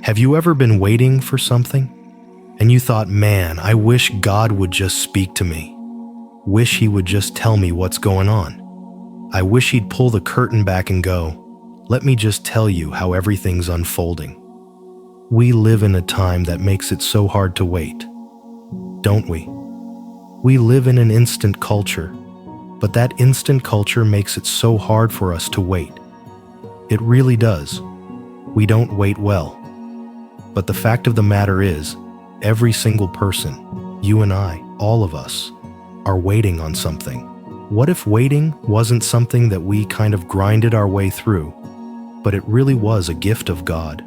Have you ever been waiting for something? And you thought, man, I wish God would just speak to me. Wish He would just tell me what's going on. I wish He'd pull the curtain back and go, let me just tell you how everything's unfolding. We live in a time that makes it so hard to wait, don't we? We live in an instant culture, but that instant culture makes it so hard for us to wait. It really does. We don't wait well. But the fact of the matter is, every single person, you and I, all of us, are waiting on something. What if waiting wasn't something that we kind of grinded our way through, but it really was a gift of God?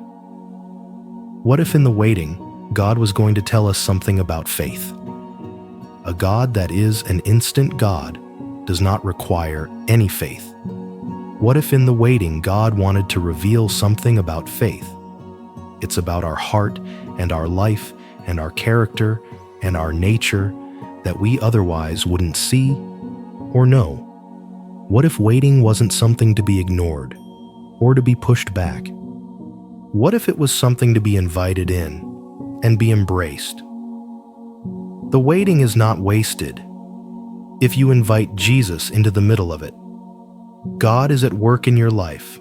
What if in the waiting, God was going to tell us something about faith? A God that is an instant God does not require any faith. What if in the waiting, God wanted to reveal something about faith? It's about our heart and our life and our character and our nature that we otherwise wouldn't see or know. What if waiting wasn't something to be ignored or to be pushed back? What if it was something to be invited in and be embraced? The waiting is not wasted if you invite Jesus into the middle of it. God is at work in your life,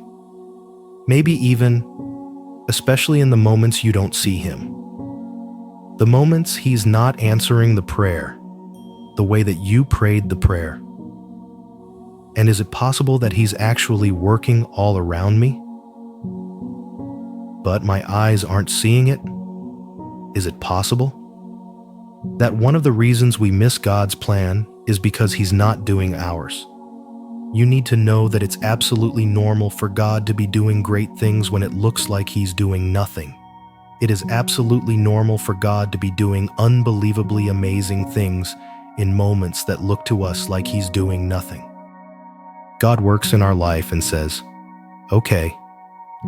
maybe even, especially in the moments you don't see Him. The moments He's not answering the prayer the way that you prayed the prayer. And is it possible that He's actually working all around me, but my eyes aren't seeing it? Is it possible that one of the reasons we miss God's plan is because He's not doing ours? You need to know that it's absolutely normal for God to be doing great things when it looks like He's doing nothing. It is absolutely normal for God to be doing unbelievably amazing things in moments that look to us like He's doing nothing. God works in our life and says, okay,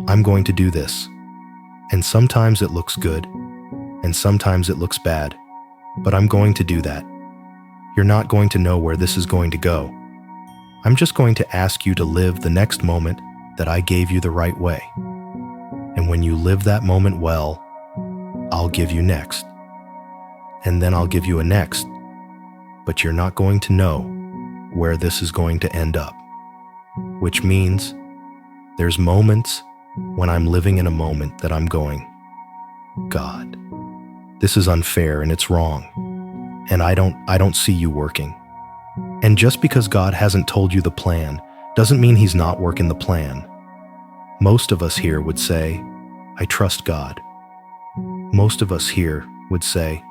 I'm going to do this. And sometimes it looks good, and sometimes it looks bad, but I'm going to do that. You're not going to know where this is going to go. I'm just going to ask you to live the next moment that I gave you the right way. And when you live that moment well, I'll give you next. And then I'll give you a next. But you're not going to know where this is going to end up. Which means there's moments when I'm living in a moment that I'm going, God, this is unfair and it's wrong. And I don't see you working. And just because God hasn't told you the plan doesn't mean He's not working the plan. Most of us here would say, I trust God. Most of us here would say,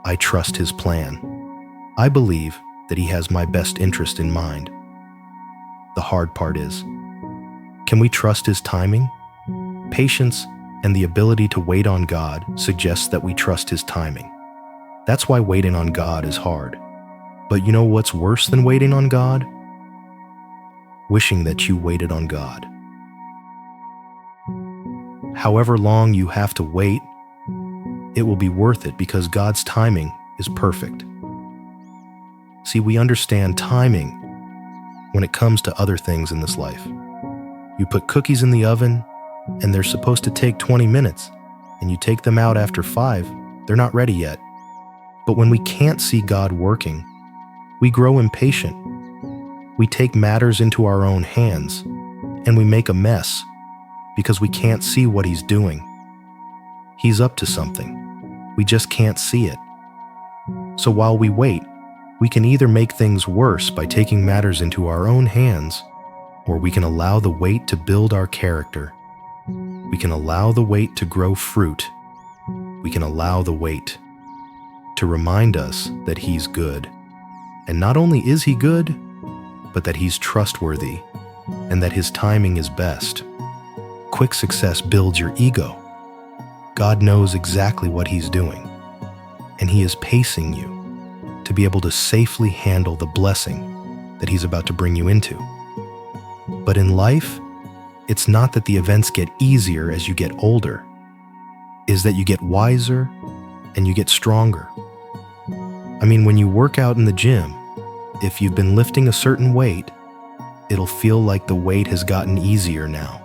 I trust His plan. I believe that He has my best interest in mind. The hard part is, can we trust His timing? Patience and the ability to wait on God suggests that we trust His timing. That's why waiting on God is hard. But you know what's worse than waiting on God? Wishing that you waited on God. However long you have to wait, it will be worth it because God's timing is perfect. See, we understand timing when it comes to other things in this life. You put cookies in the oven, and they're supposed to take 20 minutes, and you take them out after 5, they're not ready yet. But when we can't see God working, we grow impatient. We take matters into our own hands, and we make a mess because we can't see what He's doing. He's up to something. We just can't see it. So while we wait, we can either make things worse by taking matters into our own hands, or we can allow the wait to build our character. We can allow the wait to grow fruit. We can allow the wait to remind us that He's good. And not only is He good, but that He's trustworthy and that His timing is best. Quick success builds your ego. God knows exactly what He's doing, and He is pacing you to be able to safely handle the blessing that He's about to bring you into. But in life, it's not that the events get easier as you get older, it's that you get wiser and you get stronger. I mean, when you work out in the gym, if you've been lifting a certain weight, it'll feel like the weight has gotten easier now.